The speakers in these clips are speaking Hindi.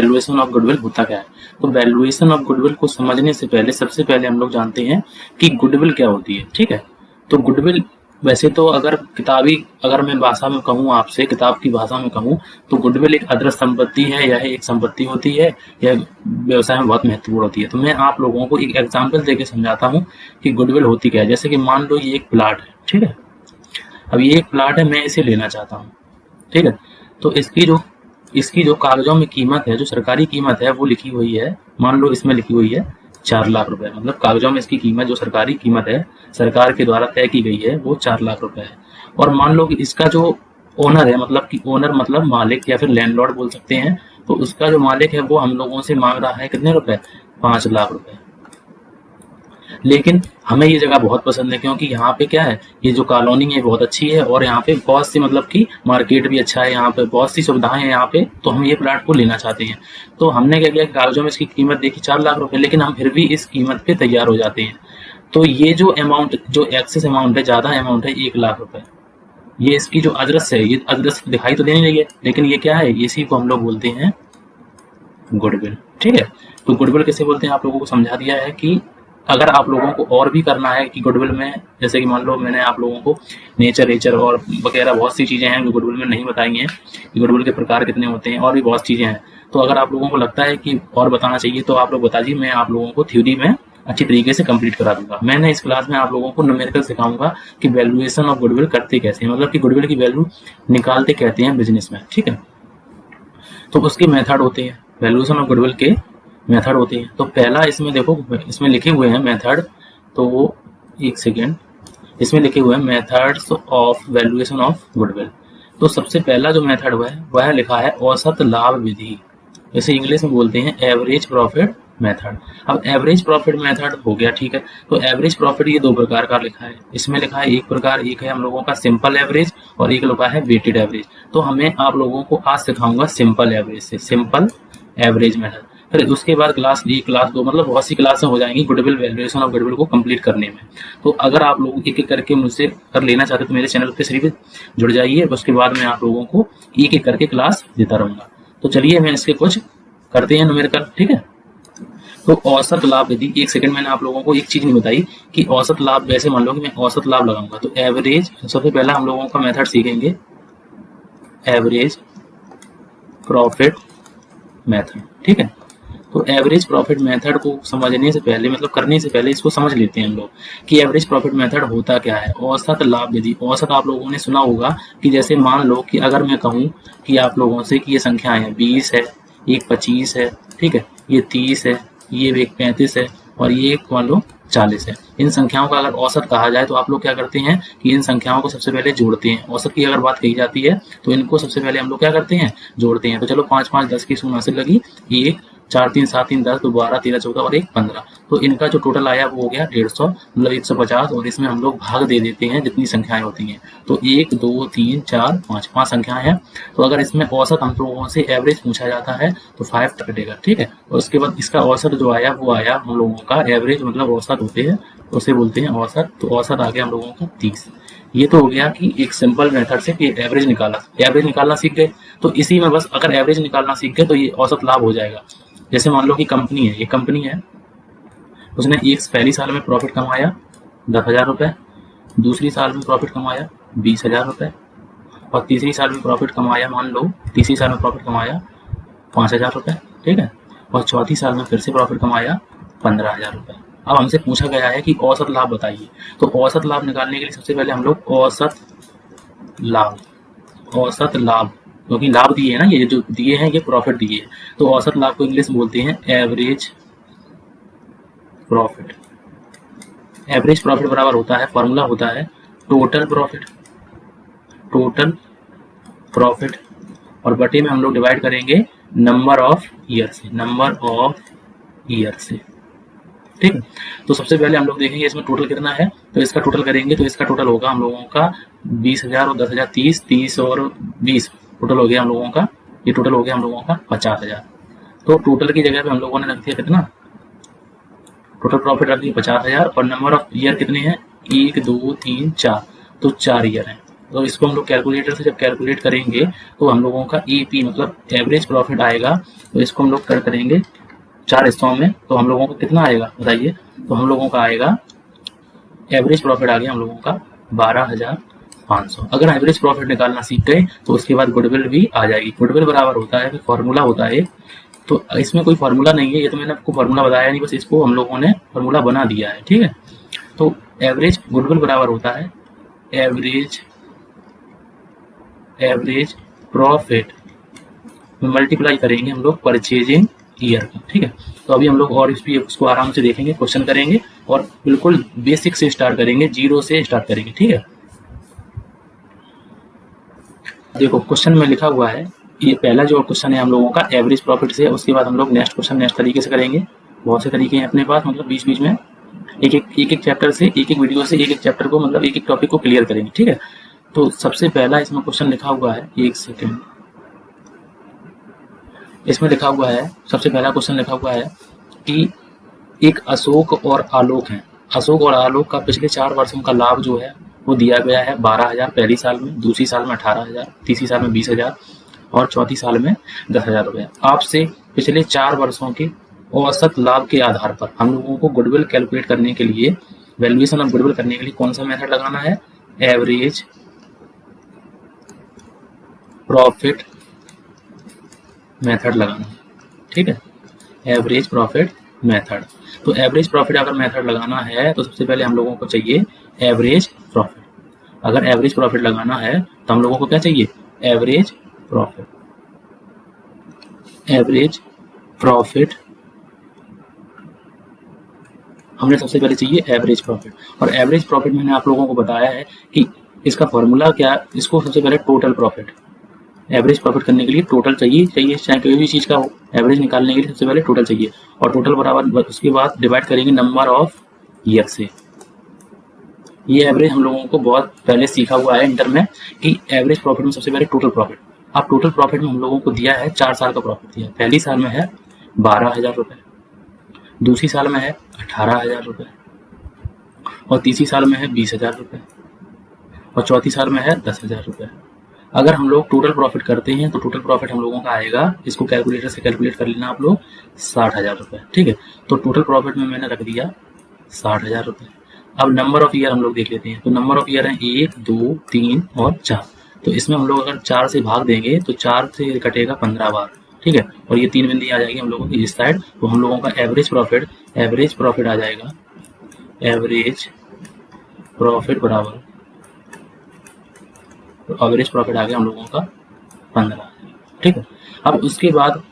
वैल्यूएशन ऑफ गुडविल होता क्या है। तो वैल्यूएशन ऑफ गुडविल को समझने से पहले सबसे पहले हम लोग जानते हैं कि गुडविल क्या होती है। ठीक है, तो गुडविल वैसे तो अगर मैं भाषा में कहूँ, आपसे किताब की भाषा में कहूँ, तो गुडविल एक अदृश्य संपत्ति है, यह एक संपत्ति होती है, यह व्यवसाय में बहुत महत्वपूर्ण होती है। तो मैं आप लोगों को एक एग्जाम्पल देके समझाता हूँ कि गुडविल होती क्या है। जैसे कि मान लो ये एक प्लाट है, ठीक है, अब ये एक प्लाट है, मैं इसे लेना चाहता हूँ, ठीक है, तो इसकी जो कागजों में कीमत है, जो सरकारी कीमत है, वो लिखी हुई है, मान लो इसमें लिखी हुई है 4 लाख रुपए। मतलब कागजों में इसकी कीमत, जो सरकारी कीमत है, सरकार के द्वारा तय की गई है, वो 4 लाख रुपए है। और मान लो कि इसका जो ओनर है, मतलब कि ओनर मतलब मालिक या फिर लैंडलॉर्ड बोल सकते हैं, तो उसका जो मालिक है वो हम लोगों से मांग रहा है कितने रुपए, 5 लाख रुपए। लेकिन हमें ये जगह बहुत पसंद है, क्योंकि यहाँ पे क्या है, ये जो कॉलोनी है बहुत अच्छी है, और यहाँ पे बहुत सी, मतलब कि मार्केट भी अच्छा है, यहाँ पे बहुत सी सुविधाएं हैं यहाँ पे, तो हम ये प्लाट को लेना चाहते हैं। तो हमने क्या किया, कागजों में इसकी कीमत देखी 4 लाख रुपए, लेकिन हम फिर भी इस कीमत पे तैयार हो जाते हैं। तो ये जो अमाउंट, जो एक्सेस अमाउंट है, ज्यादा अमाउंट है, 1 लाख रुपए, ये इसकी जो अदृश्य है, ये अदृश्य दिखाई तो देने लगी है, लेकिन ये क्या है, इसी को हम लोग बोलते हैं गुडविल। ठीक है, तो गुडविल किसे बोलते हैं, आप लोगों को समझा दिया है कि अगर आप लोगों को और भी करना है कि गुडविल में, जैसे कि मान लो मैंने आप लोगों को नेचर और वगैरह बहुत सी चीज़ें हैं जो गुडविल में नहीं बताई हैं, कि गुडविल के प्रकार कितने होते हैं, और भी बहुत चीज़ें हैं। तो अगर आप लोगों को लगता है कि और बताना चाहिए तो आप लोग बता दीजिए, मैं आप लोगों को थ्योरी में अच्छी तरीके से कंप्लीट करा दूंगा। मैंने इस क्लास में आप लोगों को न्यूमेरिकल सिखाऊंगा कि वैल्यूएशन ऑफ गुडविल करते कैसे हैं, मतलब कि गुडविल की वैल्यू निकालते कहते हैं बिजनेस में। ठीक है, तो उसके मेथड होते हैं, वैल्यूएशन ऑफ गुडविल के मेथड होते हैं। तो पहला इसमें देखो, इसमें लिखे हुए हैं मेथड, तो एक सेकेंड, इसमें लिखे हुए हैं methods of valuation of goodwill. तो सबसे पहला जो मेथड हुआ है वह लिखा है औसत लाभ विधि, इसे इंग्लिश में बोलते हैं एवरेज प्रॉफिट मेथड। अब एवरेज प्रॉफिट मेथड हो गया, ठीक है। तो एवरेज प्रॉफिट ये 2 प्रकार का लिखा है, इसमें लिखा है एक है हम लोगों का सिंपल एवरेज, और एक लिखा है वेटेड एवरेज। तो हमें आप लोगों को आज सिखाऊंगा सिंपल एवरेज से, सिंपल एवरेज मेथड। फिर उसके बाद क्लास 1, क्लास 2, मतलब बहुत सी क्लासें हो जाएंगी गुडविल, वैल्यूएशन ऑफ गुडविल को कंप्लीट करने में। तो अगर आप लोग एक एक करके मुझसे कर लेना चाहते तो मेरे चैनल पे सिर्फ जुड़ जाइए, उसके बाद मैं आप लोगों को एक एक करके क्लास देता रहूंगा। तो चलिए मैं इसके कुछ करते हैं न्यूमेरिकल, ठीक है। तो औसत लाभ विधि, एक सेकंड, मैंने आप लोगों को एक चीज नहीं बताई कि औसत लाभ, वैसे मान लो कि मैं औसत लाभ लगाऊंगा, तो एवरेज, सबसे पहला हम लोगों का मेथड सीखेंगे एवरेज प्रॉफिट मेथड। ठीक है, तो एवरेज प्रॉफिट मेथड को समझने से पहले, मतलब करने से पहले, इसको समझ लेते हैं हम लोग कि एवरेज प्रॉफिट मेथड होता क्या है। औसत लाभ विधि, औसत आप लोगों ने सुना होगा कि जैसे मान लो कि अगर मैं कहूँ कि आप लोगों से कि ये संख्याएं हैं, 20 है, एक 25 है, ठीक है, ये 30 है, ये एक 35 है, और ये एक मान लो 40 है। इन संख्याओं का अगर औसत कहा जाए तो आप लोग क्या करते हैं कि इन संख्याओं को सबसे पहले जोड़ते हैं। औसत की अगर बात कही जाती है तो इनको सबसे पहले हम लोग क्या करते हैं, जोड़ते हैं। तो चलो 5 5 10 की शून्य हासिल लगी, 1 4 3 7 3 10, तो 12 13 14 और 1 15। तो इनका जो टोटल आया वो हो गया 150, मतलब 150, और इसमें हम लोग भाग दे देते हैं जितनी संख्याएं होती हैं। तो 1 2 3 4 5 5 संख्याएं हैं। तो अगर इसमें औसत हम लोगों से एवरेज पूछा जाता है तो 5 कटेगा, ठीक है। और उसके बाद इसका औसत जो आया वो आया हम लोगों का एवरेज, मतलब औसत होते हैं, उसे बोलते हैं औसत। तो औसत आ गया हम लोगों का 30। ये तो हो गया कि एक सिंपल मेथड से कि एवरेज निकालना सीख गए। तो इसी में बस अगर एवरेज निकालना सीख गए तो ये औसत लाभ हो जाएगा। जैसे मान लो कि कंपनी है, ये कंपनी है, उसने पहली साल में प्रॉफिट कमाया 10,000 रुपए, दूसरी साल में प्रॉफिट कमाया 20,000 रुपए, और तीसरी साल में प्रॉफिट कमाया, मान लो तीसरी साल में प्रॉफिट कमाया 5,000 रुपए, ठीक है, और चौथी साल में फिर से प्रॉफिट कमाया 15,000 रुपए। अब हमसे पूछा गया है कि औसत लाभ बताइए। तो औसत लाभ निकालने के लिए सबसे पहले हम लोग औसत लाभ, क्योंकि लाभ दिए है ना, ये जो दिए हैं ये प्रॉफिट दिए है, तो औसत लाभ को इंग्लिश में बोलते हैं एवरेज प्रॉफिट। एवरेज प्रॉफिट बराबर होता है, फॉर्मूला होता है टोटल प्रॉफिट, और बटे में हम लोग डिवाइड करेंगे नंबर ऑफ ईयर से, ठीक है। तो सबसे पहले हम लोग देखेंगे इसमें टोटल कितना है, तो इसका टोटल करेंगे, तो इसका टोटल होगा हम लोगों का 20,000 और 10,000, 30 और 20, टोटल हो गया हम लोगों का, ये टोटल हो गया हम लोगों का 50,000। तो टोटल की जगह पे हम लोगों ने रख दिया कितना, टोटल प्रॉफिट रख दिया 50,000, और नंबर ऑफ ईयर कितने हैं, 1 2 3 4, तो 4 ईयर है, तो इसको हम लोग कैलकुलेटर से जब कैलकुलेट करेंगे तो हम लोगों का EP मतलब एवरेज प्रॉफिट आएगा। तो इसको हम लोग करेंगे 4 हिस्सों में, तो हम लोगों को कितना आएगा बताइए। तो हम लोगों का आएगा एवरेज प्रॉफिट आ गया हम लोगों का 12,500। अगर एवरेज प्रॉफिट निकालना सीख गए तो उसके बाद गुडविल भी आ जाएगी। गुडविल बराबर होता है, फॉर्मूला होता है, तो इसमें कोई फार्मूला नहीं है, ये तो मैंने आपको फार्मूला बताया नहीं, बस इसको हम लोगों ने फार्मूला बना दिया है, ठीक है। तो एवरेज गुडविल बराबर होता है एवरेज प्रॉफिट मल्टीप्लाई करेंगे हम लोग परचेजिंग ईयर का, ठीक है। तो अभी हम लोग और इसको आराम से देखेंगे, क्वेश्चन करेंगे और बिल्कुल बेसिक से स्टार्ट करेंगे, 0 से स्टार्ट करेंगे, ठीक है। देखो क्वेश्चन में लिखा हुआ है, ये पहला जो क्वेश्चन है हम लोगों का एवरेज प्रॉफिट से, उसके बाद हम लोग नेक्स्ट क्वेश्चन नेक्स्ट तरीके से करेंगे। बहुत से तरीके हैं अपने पास, मतलब बीच बीच में एक चैप्टर से एक वीडियो से एक चैप्टर को मतलब एक टॉपिक को क्लियर करेंगे, ठीक है। तो सबसे पहला इसमें क्वेश्चन लिखा हुआ है, एक सेकेंड, इसमें लिखा हुआ है, सबसे पहला क्वेश्चन लिखा हुआ है कि एक अशोक और आलोक है। अशोक और आलोक का पिछले 4 वर्षों का लाभ जो है वो दिया गया है 12,000 पहली साल में, दूसरी साल में 18,000, तीसरी साल में 20,000 और चौथी साल में 10,000 रुपये। आपसे पिछले 4 वर्षों के औसत लाभ के आधार पर हम लोगों को गुडविल कैलकुलेट करने के लिए, वैल्यूएशन ऑफ गुडविल करने के लिए कौन सा मेथड लगाना है, एवरेज प्रॉफिट मेथड लगाना है, ठीक है, एवरेज प्रॉफिट मेथड। तो एवरेज प्रॉफिट अगर मेथड लगाना है तो सबसे पहले हम लोगों को चाहिए एवरेज प्रॉफिट। अगर एवरेज प्रॉफिट लगाना है तो हम लोगों को क्या चाहिए, एवरेज प्रॉफिट हमने सबसे पहले चाहिए एवरेज प्रॉफिट। और एवरेज प्रॉफिट मैंने आप लोगों को बताया है कि इसका फॉर्मूला क्या, इसको सबसे पहले टोटल प्रॉफिट, एवरेज प्रॉफिट करने के लिए टोटल चाहिए, चाहे कोई भी चीज़ का एवरेज निकालने के लिए सबसे पहले टोटल चाहिए, और टोटल बराबर उसके बाद डिवाइड करेंगे नंबर ऑफ ईयर से। ये एवरेज हम लोगों को बहुत पहले सीखा हुआ है इंटर में कि एवरेज प्रॉफिट में सबसे पहले टोटल प्रॉफिट। अब टोटल प्रॉफिट में हम लोगों को दिया है 4 साल का प्रॉफिट दिया है। पहली साल में है 12,000 रुपये, दूसरी साल में है 18,000 रुपये, और तीसरी साल में है 20,000 रुपये, और चौथी साल में है 10,000 रुपये। अगर हम लोग टोटल प्रॉफिट करते हैं तो टोटल प्रॉफिट हम लोगों का आएगा, इसको कैलकुलेटर से कैलकुलेट कर लेना आप लोग, 60,000 रुपये, ठीक है। तो टोटल प्रॉफिट में मैंने रख दिया 60,000 रुपये। अब नंबर ऑफ ईयर हम लोग देख लेते हैं। तो नंबर ऑफ ईयर है 1, 2, 3 और 4। तो इसमें हम लोग अगर 4 से भाग देंगे तो 4 से कटेगा 15 बार, ठीक है। और ये 3 बिंदी आ जाएगी हम लोगों की इस साइड। तो हम लोगों का एवरेज प्रॉफिट आ जाएगा, एवरेज प्रॉफिट बराबर, एवरेज प्रॉफिट आ गया हम लोगों का 15, ठीक है। अब उसके बाद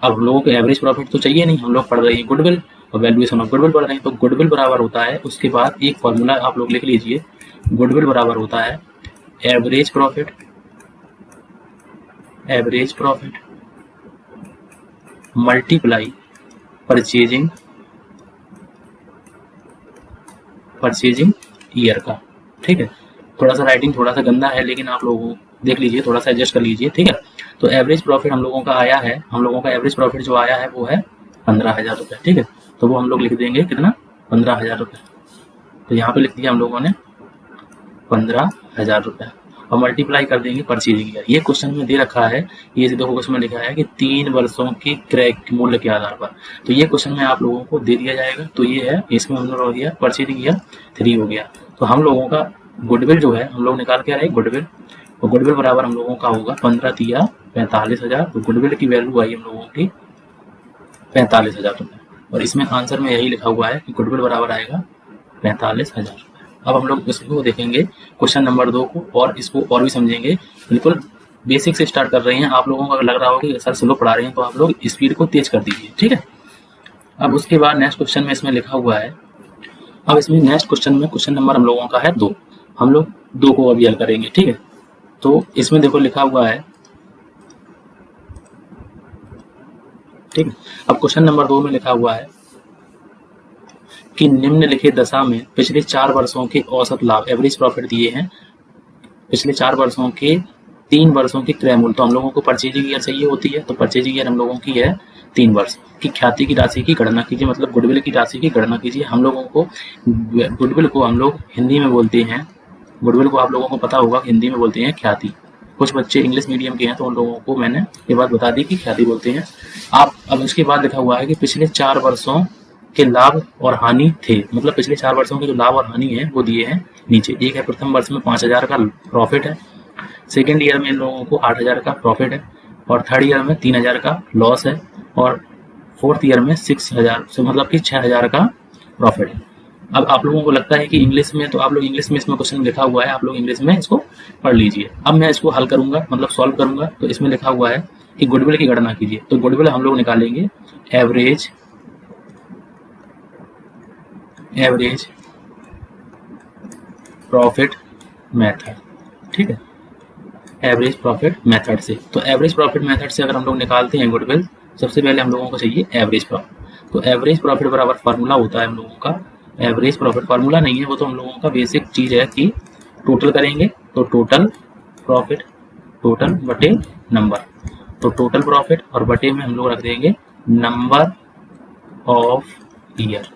अब हम लोगों को एवरेज प्रॉफिट तो चाहिए नहीं, हम लोग पढ़ रहे हैं गुडविल और वैल्यूएशन ऑफ गुडविल पढ़ रहे हैं। तो गुडविल बराबर होता है, उसके बाद एक फॉर्मूला आप लोग लिख लीजिए, गुडविल बराबर होता है average profit multiply purchasing year का, ठीक है। थोड़ा सा राइटिंग थोड़ा सा गंदा है, लेकिन आप लोग देख लीजिए, थोड़ा सा एडजस्ट कर लीजिए, ठीक है। तो एवरेज प्रॉफिट हम लोगों का आया है, हम लोगों का एवरेज प्रॉफिट जो आया है वो है 15,000 रुपये, ठीक है। तो वो हम लोग लिख देंगे कितना, 15,000 रुपये। तो यहाँ पे लिख दिया हम लोगों ने 15,000 रुपये, और मल्टीप्लाई कर देंगे परचेजिंग ईयर। ये क्वेश्चन में दे रखा है, ये देखो क्वेश्चन में लिखा है कि 3 वर्षों की क्रय मूल्य के आधार पर। तो ये क्वेश्चन में आप लोगों को दे दिया जाएगा। तो ये है, इसमें हम लोग हो गया परचेजिंग ईयर 3 हो गया। तो हम लोगों का गुडविल जो है हम लोग निकाल के आ रहे हैं गुडविल, और गुडविल बराबर हम लोगों का होगा 15 तिया 45,000। तो गुडविल की वैल्यू आई हम लोगों की 45,000 रुपये, और इसमें आंसर में यही लिखा हुआ है कि गुडविल बराबर आएगा 45,000 रुपये। अब हम लोग इसको देखेंगे क्वेश्चन नंबर 2 को, और इसको और भी समझेंगे। बिल्कुल बेसिक से स्टार्ट कर रहे हैं। आप लोगों को अगर लग रहा हो कि सर स्लो पढ़ा रहे हैं तो आप लोग स्पीड को तेज कर दीजिए, ठीक है। अब उसके बाद नेक्स्ट क्वेश्चन में इसमें लिखा हुआ है, अब इसमें नेक्स्ट क्वेश्चन में क्वेश्चन नंबर हम लोगों का है 2, हम लोग 2 को अभी हल करेंगे, ठीक है। तो इसमें देखो लिखा हुआ है, ठीक है। अब क्वेश्चन नंबर 2 में लिखा हुआ है कि निम्नलिखित दशा में पिछले 4 वर्षों के औसत लाभ, एवरेज प्रॉफिट दिए हैं, पिछले 4 वर्षों के 3 वर्षों की क्रय मूल्य। तो हम लोगों को परचेजिंग ईयर चाहिए होती है, तो परचेजिंग ईयर हम लोगों की है 3 वर्ष की। ख्याति की राशि की गणना कीजिए, मतलब गुडविल की राशि की गणना कीजिए। हम लोगों को गुडविल को हम लोग हिंदी में बोलते हैं गुडविल को आप लोगों को पता होगा कि हिंदी में बोलते हैं ख्याति। कुछ बच्चे इंग्लिश मीडियम के हैं तो उन लोगों को मैंने ये बात बता दी कि ख्याति बोलते हैं। आप अब उसके बाद लिखा हुआ है कि पिछले 4 वर्षों के लाभ और हानि थे, मतलब पिछले 4 वर्षों के जो लाभ और हानि है वो दिए हैं नीचे। एक है प्रथम वर्ष में 5,000 का प्रॉफिट है, सेकेंड ईयर में इन लोगों को 8,000 का प्रॉफिट है, और थर्ड ईयर में 3,000 का लॉस है, और फोर्थ ईयर में 6,000 से मतलब कि 6,000 का प्रॉफिट है। अब आप लोगों को लगता है कि इंग्लिश में, तो आप लोग इंग्लिश में इसमें क्वेश्चन लिखा हुआ है, आप लोग इंग्लिश में इसको पढ़ लीजिए। अब मैं इसको हल करूंगा, मतलब सॉल्व करूंगा। तो इसमें लिखा हुआ है कि गुडविल की गणना कीजिए। तो गुडविल हम लोग निकालेंगे एवरेज प्रॉफिट मेथड, ठीक है, एवरेज प्रॉफिट मेथड से। तो एवरेज प्रॉफिट मेथड से अगर हम लोग निकालते हैं गुडविल, सबसे पहले हम लोगों को चाहिए एवरेज प्रॉफिट। तो एवरेज प्रॉफिट बराबर फार्मूला होता है हम लोगों का, एवरेज प्रॉफिट फार्मूला नहीं है वो, तो हम लोगों का बेसिक चीज है कि टोटल करेंगे तो टोटल प्रॉफिट, टोटल बटे नंबर, तो टोटल प्रॉफिट और बटे में हम लोग रख देंगे नंबर ऑफ ईयर,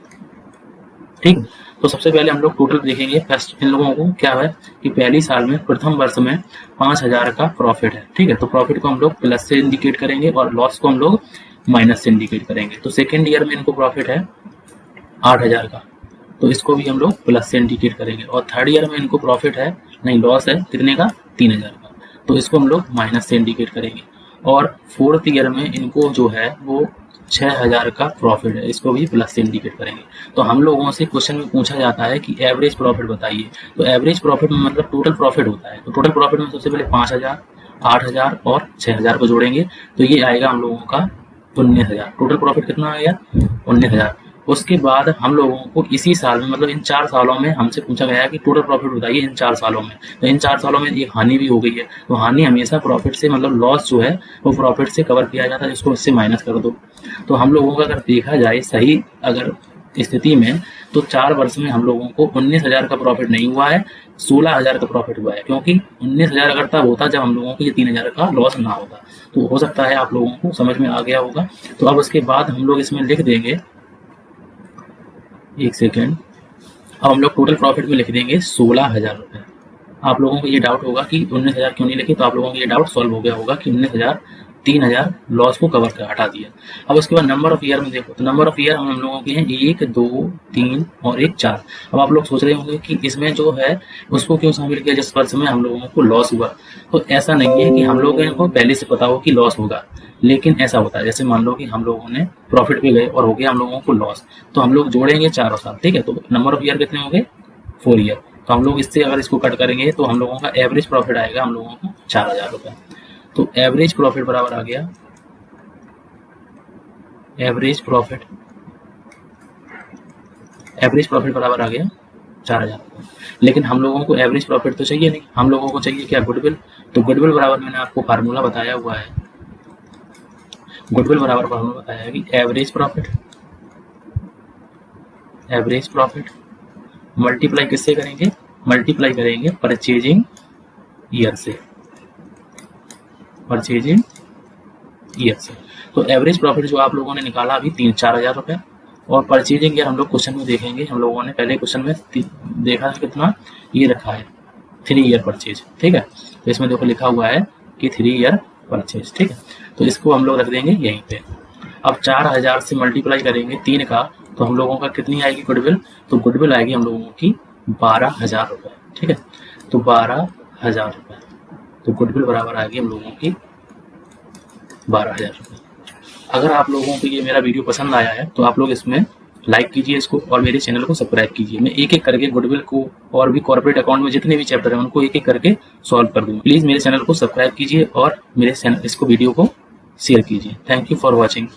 ठीक। तो सबसे पहले हम लोग टोटल देखेंगे। फर्स्ट इन लोगों को क्या है कि पहली साल में प्रथम वर्ष में 5,000 का प्रॉफिट है, ठीक है। तो प्रॉफिट को हम लोग प्लस से इंडिकेट करेंगे और लॉस को हम लोग माइनस से इंडिकेट करेंगे। तो सेकेंड ईयर में इनको प्रॉफिट है 8,000 का, तो इसको भी हम लोग प्लस से इंडिकेट करेंगे। और थर्ड ईयर में इनको प्रॉफिट है, नहीं लॉस है, कितने का, 3,000 का, तो इसको हम लोग माइनस से इंडिकेट करेंगे। और फोर्थ ईयर में इनको जो है वो 6,000 का प्रॉफिट है, इसको भी प्लस से इंडिकेट करेंगे। तो हम लोगों से क्वेश्चन में पूछा जाता है कि एवरेज प्रॉफिट बताइए। तो एवरेज प्रॉफिट में मतलब टोटल प्रॉफिट होता है। तो टोटल प्रॉफिट में सबसे पहले 5,000, 8,000 और 6,000 को जोड़ेंगे, तो ये आएगा हम लोगों का 19,000। टोटल प्रॉफिट कितना आएगा, 19,000। उसके बाद हम लोगों को इसी साल में, मतलब इन 4 सालों में हमसे पूछा गया है कि टोटल प्रॉफिट बताइए इन 4 सालों में। तो इन 4 सालों में एक हानि भी हो गई है, तो हानि हमेशा प्रॉफिट से, मतलब लॉस जो है वो प्रॉफिट से कवर किया जाता है, जिसको इससे माइनस कर दो। तो हम लोगों का अगर देखा जाए सही अगर स्थिति में, तो 4 वर्ष में हम लोगों को 19,000 का प्रॉफिट नहीं हुआ है, 16,000 का प्रॉफिट हुआ है। क्योंकि 19,000 अगर तब होता जब हम लोगों को ये 3,000 का लॉस ना होता। तो हो सकता है आप लोगों को समझ में आ गया होगा। तो अब उसके बाद हम लोग इसमें लिख देंगे, एक सेकेंड, अब हम लोग टोटल प्रॉफिट में लिख देंगे 16,000 रुपये। आप लोगों को ये डाउट होगा कि 19,000 क्यों नहीं लिखे, तो आप लोगों को ये डाउट सॉल्व हो गया होगा कि 19,000 3,000 लॉस को कवर कर हटा दिया। अब उसके बाद नंबर ऑफ ईयर में देखो, तो नंबर ऑफ ईयर हम लोगों के हैं 1, 2, 3 और 1, 4। अब आप लोग सोच रहे होंगे कि इसमें जो है उसको क्यों शामिल किया जिस वर्ष में हम लोगों को लॉस हुआ। तो ऐसा नहीं है कि हम लोगों को पहले से पता हो कि लॉस होगा, लेकिन ऐसा होता है जैसे मान लो कि हम लोगों ने प्रॉफिट पे गए और हो गया हम लोगों को लॉस, तो हम लोग जोड़ेंगे 4 साल, ठीक है। तो नंबर ऑफ ईयर कितने हो गए, 4 ईयर। तो हम लोग इससे अगर इसको कट करेंगे तो हम लोगों का एवरेज प्रॉफिट आएगा हम लोगों को 4,000 रुपये। तो एवरेज प्रॉफिट बराबर आ गया, एवरेज प्रॉफिट बराबर आ गया 4,000। लेकिन हम लोगों को एवरेज प्रॉफिट तो चाहिए नहीं, हम लोगों को चाहिए क्या, गुडविल। तो गुडविल बराबर मैंने आपको फार्मूला बताया हुआ है, गुडविल बराबर फार्मूला बताया है कि एवरेज प्रॉफिट मल्टीप्लाई किससे करेंगे, मल्टीप्लाई करेंगे परचेजिंग ईयर से, परचेजिंग ईयर से। तो एवरेज प्रॉफिट जो आप लोगों ने निकाला अभी 4,000 रुपये, और परचेजिंग ईयर हम लोग क्वेश्चन में देखेंगे। हम लोगों ने पहले क्वेश्चन में देखा है कितना ये रखा है, 3 ईयर परचेज, ठीक है। तो इसमें देखो लिखा हुआ है कि 3 ईयर परचेज, ठीक है। तो इसको हम लोग रख देंगे यहीं पे। अब 4,000 से मल्टीप्लाई करेंगे 3 का, तो हम लोगों का कितनी आएगी गुडविल, तो गुडविल आएगी हम लोगों की 12,000 रुपये, ठीक है। तो 12,000 रुपये, तो गुडविल बराबर आएगी हम लोगों की 12,000 रुपये। अगर आप लोगों को ये मेरा वीडियो पसंद आया है तो आप लोग इसमें लाइक कीजिए इसको, और मेरे चैनल को सब्सक्राइब कीजिए। मैं एक एक करके गुडविल को और भी कॉर्पोरेट अकाउंट में जितने भी चैप्टर हैं उनको एक एक करके सॉल्व कर दूंगा। प्लीज़ मेरे चैनल को सब्सक्राइब कीजिए और मेरे चैनल इसको वीडियो को शेयर कीजिए। Thank you for watching.